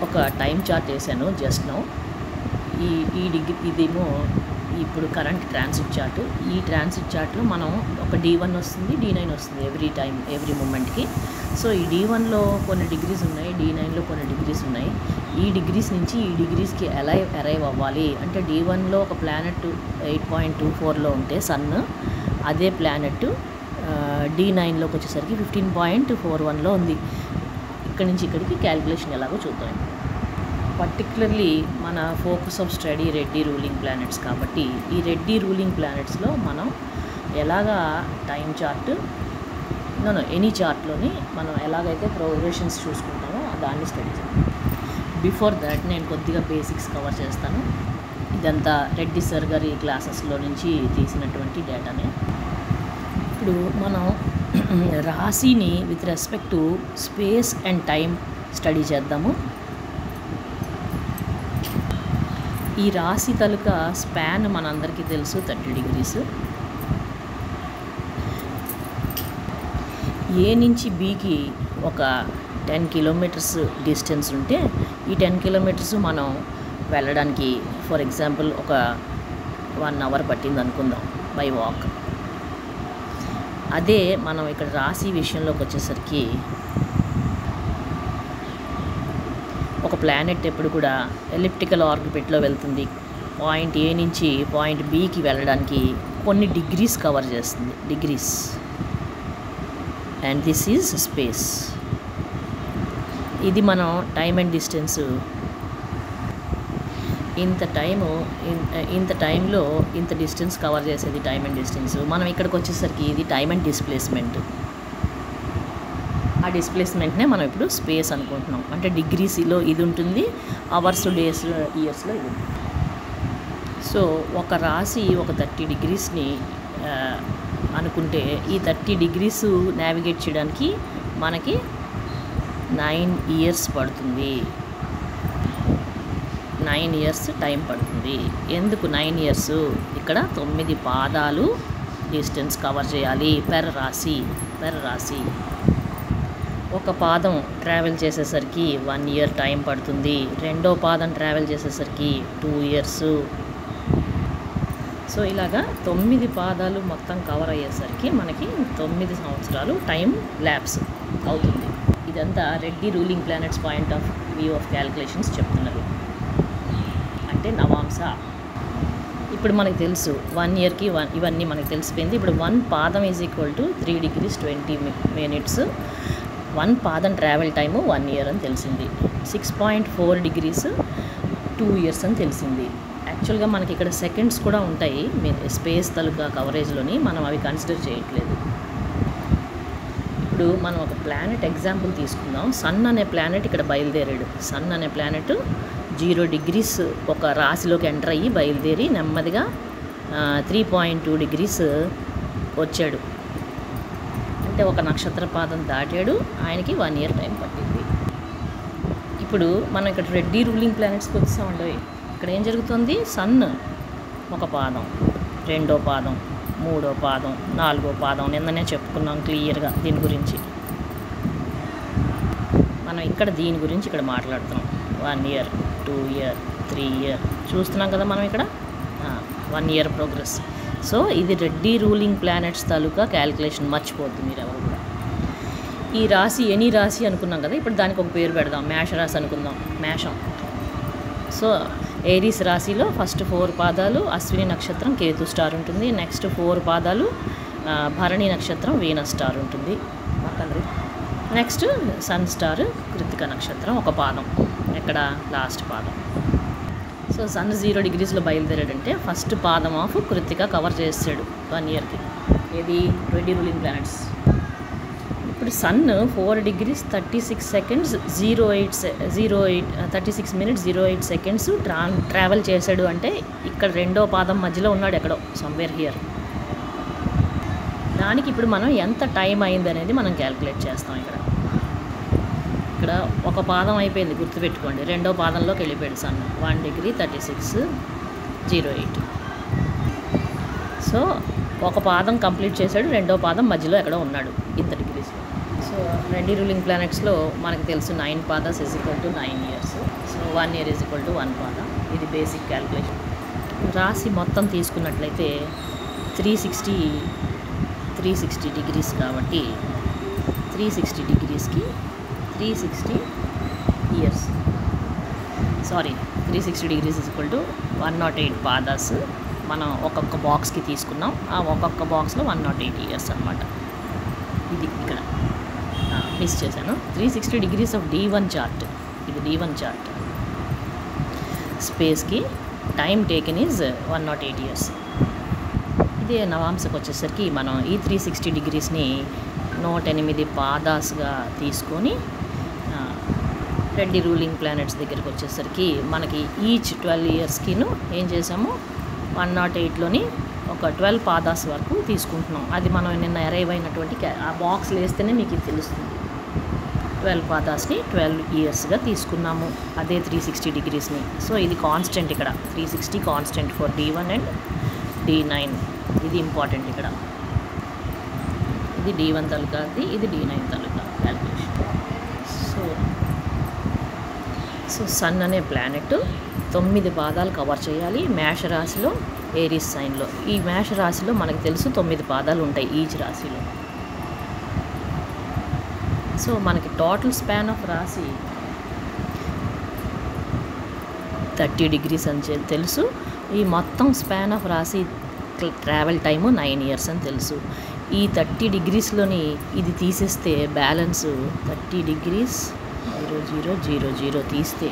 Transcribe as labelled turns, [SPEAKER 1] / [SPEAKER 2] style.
[SPEAKER 1] ఒక time chart వేసాను just now. ఈ డిగ్రీ ఇదేమో ఇప్పుడు కరెంట్ ట్రాన్సిట్ చార్ట్. ఈ ట్రాన్సిట్ చార్ట్లో మనం ఒక D1 వస్తుంది, D9 వస్తుంది ఎవ్రీ మూమెంట్కి. సో ఈ D1లో కొన్ని డిగ్రీస్ ఉన్నాయి, D9లో కొన్ని డిగ్రీస్ ఉన్నాయి. ఈ డిగ్రీస్ నుంచి ఈ డిగ్రీస్కి అరైవ్ అవ్వాలి అంటే D1లో ఒక ప్లానెట్ 8.24లో ఉంటే సన్, అదే ప్లానెట్ D9లోకి వచ్చేసరికి 15.41లో ఉంది. ఇక్కడి నుంచి ఇక్కడికి క్యాలిక్యులేషన్ ఎలాగో చూద్దాం. పర్టికులర్లీ మన focus of study Reddy ruling planets కాబట్టి ఈ రెడ్డి రూలింగ్ ప్లానెట్స్లో మనం ఎలాగా టైం చార్ట్ ఎనీ చార్ట్లోని మనం ఎలాగైతే ప్రోగ్రెషన్స్ చూసుకుంటామో దాన్ని స్టడీ చేద్దాం. బిఫోర్ దాట్ నేను కొద్దిగా బేసిక్స్ కవర్ చేస్తాను. ఇదంతా రెడ్డి సార్ గారి క్లాసెస్లో నుంచి తీసినటువంటి డేటానే. ఇప్పుడు మనం రాశిని with respect to space and time study చేద్దాము. ఈ రాశి తాలూకా స్పాన్ మనందరికీ తెలుసు 30 degrees. ఏ నుంచి బీకి ఒక 10 kilometers డిస్టెన్స్ ఉంటే ఈ 10 kilometers మనం వెళ్ళడానికి ఫర్ ఎగ్జాంపుల్ ఒక 1 hour పట్టింది అనుకుందాం బై వాక్. అదే మనం ఇక్కడ రాశి విషయంలోకి వచ్చేసరికి ఒక ప్లానెట్ ఎప్పుడు కూడా ఎలిప్టికల్ ఆర్బిట్లో వెళ్తుంది. పాయింట్ ఏ నుంచి పాయింట్ బికి వెళ్ళడానికి కొన్ని డిగ్రీస్ కవర్ చేస్తుంది, degrees. And this is space. ఇది మనం టైమ్ అండ్ డిస్టెన్స్ ఇంత టైంలో ఇంత డిస్టెన్స్ కవర్ చేసేది టైమ్ అండ్ డిస్టెన్స్. మనం ఇక్కడికి వచ్చేసరికి ఇది టైమ్ అండ్ డిస్ప్లేస్మెంట్. ఆ డిస్ప్లేస్మెంట్నే మనం ఇప్పుడు స్పేస్ అనుకుంటున్నాం. అంటే డిగ్రీస్లో ఇది ఉంటుంది, అవర్స్, డేస్, ఇయర్స్లో ఇది ఉంటుంది. సో ఒక రాశి ఒక 30 degrees అనుకుంటే ఈ 30 degrees నావిగేట్ చేయడానికి మనకి 9 years పడుతుంది. 9 years టైం పడుతుంది. ఎందుకు 9 years? ఇక్కడ 9 పాదాలు డిస్టెన్స్ కవర్ చేయాలి పెర్ రాశి. ఒక పాదం ట్రావెల్ చేసేసరికి 1 year టైం పడుతుంది. రెండో పాదం ట్రావెల్ చేసేసరికి 2 years. సో ఇలాగా 9 పాదాలు మొత్తం కవర్ అయ్యేసరికి మనకి 9 సంవత్సరాలు టైం ల్యాప్స్ అవుతుంది. ఇదంతా Reddy ruling planets point of view of calculations చెప్తున్నారు. అంటే నవాంశ. ఇప్పుడు మనకు తెలుసు 1 yearకి ఇవన్నీ మనకు తెలిసిపోయింది. ఇప్పుడు 1 పాదం is equal to 3 degrees 20 minutes. 1 పాదం ట్రావెల్ టైము 1 year అని తెలిసింది. 6.4 degrees 2 years అని తెలిసింది. యాక్చువల్గా మనకి ఇక్కడ సెకండ్స్ కూడా ఉంటాయి స్పేస్ తాలూకా కవరేజ్లోని, మనం అవి కన్సిడర్ చేయట్లేదు. ఇప్పుడు మనం ఒక ప్లానెట్ ఎగ్జాంపుల్ తీసుకుందాం. సన్ అనే ప్లానెట్ ఇక్కడ బయలుదేరాడు. సన్ అనే ప్లానెట్ 0 degrees ఒక రాశిలోకి ఎంటర్ అయ్యి బయలుదేరి నెమ్మదిగా 3.2 degrees వచ్చాడు. అంటే ఒక నక్షత్ర పాదం దాటాడు. ఆయనకి 1 year టైం పట్టింది. ఇప్పుడు మనం ఇక్కడ రెడ్డి రూలింగ్ ప్లానెట్స్కి వచ్చామండి. ఇక్కడ ఏం జరుగుతుంది? సన్ ఒక పాదం, రెండో పాదం, మూడో పాదం, నాలుగో పాదం. నిన్ననే చెప్పుకున్నాం క్లియర్గా దీని గురించి. మనం ఇక్కడ దీని గురించి ఇక్కడ మాట్లాడుతున్నాం. 1 year, 2 year, 3 year చూస్తున్నాం కదా మనం ఇక్కడ 1 year ప్రోగ్రెస్. సో ఇది రెడ్డి రూలింగ్ ప్లానెట్స్ తాలూకా క్యాలిక్యులేషన్. మర్చిపోద్దు మీరు ఎవరు కూడా. ఈ రాశి ఎనీ రాశి అనుకున్నాం కదా, ఇప్పుడు దానికి ఒక పేరు పెడదాం. మేషరాశి అనుకుందాం. మేషం. సో ఏరీస్ రాశిలో ఫస్ట్ 4 పాదాలు అశ్విని నక్షత్రం కేతు స్టార్ ఉంటుంది. నెక్స్ట్ 4 పాదాలు భరణి నక్షత్రం వీనస్ స్టార్ ఉంటుంది. నెక్స్ట్ సన్ స్టార్ కృత్తిక నక్షత్రం ఒక పాదం, ఎక్కడ లాస్ట్ పాదం. సో సన్ 0 degrees బయలుదేరాడంటే ఫస్ట్ పాదం ఆఫ్ కృత్తిక కవర్ చేసాడు 1 yearకి. ఇది రెడ్డి రూలింగ్ ప్లానెట్స్. ఇప్పుడు sun 4 degrees 36 seconds 36 minutes 08 seconds travel చేశాడు. అంటే ఇక్కడ రెండో పాదం మధ్యలో ఉన్నాడు ఎక్కడో, సమ్వేర్ హియర్. దానికి ఇప్పుడు మనం ఎంత టైం అయింది అనేది మనం క్యాలిక్యులేట్ చేస్తాం. ఇక్కడ ఒక పాదం అయిపోయింది గుర్తుపెట్టుకోండి. రెండో పాదంలోకి వెళ్ళిపోయాడు సన్. 1 degree 36:08. సో ఒక పాదం కంప్లీట్ చేశాడు, రెండో పాదం మధ్యలో ఎక్కడో ఉన్నాడు ఇంత డిగ్రీస్. సో సో రెడ్డి రూలింగ్ ప్లానెట్స్లో మనకు తెలుసు 9 పాదాస్ is equal to 9 years. So 1 year is equal to 1 పాద. ఇది బేసిక్ క్యాల్కులేషన్. రాశి మొత్తం తీసుకున్నట్లయితే 360 డిగ్రీస్ కాబట్టి 360 డిగ్రీస్కి 360 years, 360 degrees is equal to 108 పాదాస్ మనం ఒక్కొక్క బాక్స్కి తీసుకున్నాం. ఆ ఒక్కొక్క బాక్స్లో 108 ఇయర్స్ అనమాట. ఇది ఇక్కడ మిస్ చేశాను. 360 డిగ్రీస్ ఆఫ్ D1 చార్ట్. ఇది D1 చార్ట్. స్పేస్కి టైం టేకెన్ ఈజ్ 108 ఇయర్స్. ఇదే నవాంశకు వచ్చేసరికి మనం ఈ 360 డిగ్రీస్ని 108 పాదాస్గా తీసుకొని రెడ్డి రూలింగ్ ప్లానెట్స్ దగ్గరికి వచ్చేసరికి మనకి ఈచ్ 12 ఇయర్స్కిను ఏం చేసాము, 108లోని ఒక 12 పాదాస్ వరకు తీసుకుంటున్నాం. అది మనం నిన్న అరైవ్ అయినటువంటి ఆ బాక్స్లో వేస్తేనే మీకు ఇది తెలుస్తుంది. 12 పాదాస్ని 12 ఇయర్స్గా తీసుకున్నాము. అదే 360 డిగ్రీస్ని. సో ఇది కాన్స్టెంట్ ఇక్కడ 360 constant for D1 and D9. ఇది ఇంపార్టెంట్ ఇక్కడ. ఇది D1 తాలూకాది, ఇది D9 తాలూకా క్యాల్కులేషన్. సో సన్ అనే ప్లానెట్ 9 పాదాలు కవర్ చేయాలి మేషరాశిలో, ఏరీస్ సైన్లో. ఈ మేషరాశిలో మనకు తెలుసు 9 పాదాలు ఉంటాయి ఈచ్ రాశిలో. సో మనకి టోటల్ స్పాన్ ఆఫ్ రాశి 30 డిగ్రీస్ అని తెలుసు. ఈ మొత్తం స్పాన్ ఆఫ్ రాశి ట్రావెల్ టైము 9 ఇయర్స్ అని తెలుసు. ఈ 30 డిగ్రీస్లోని ఇది తీసేస్తే బ్యాలెన్స్ 30 డిగ్రీస్ 0000 తీస్తే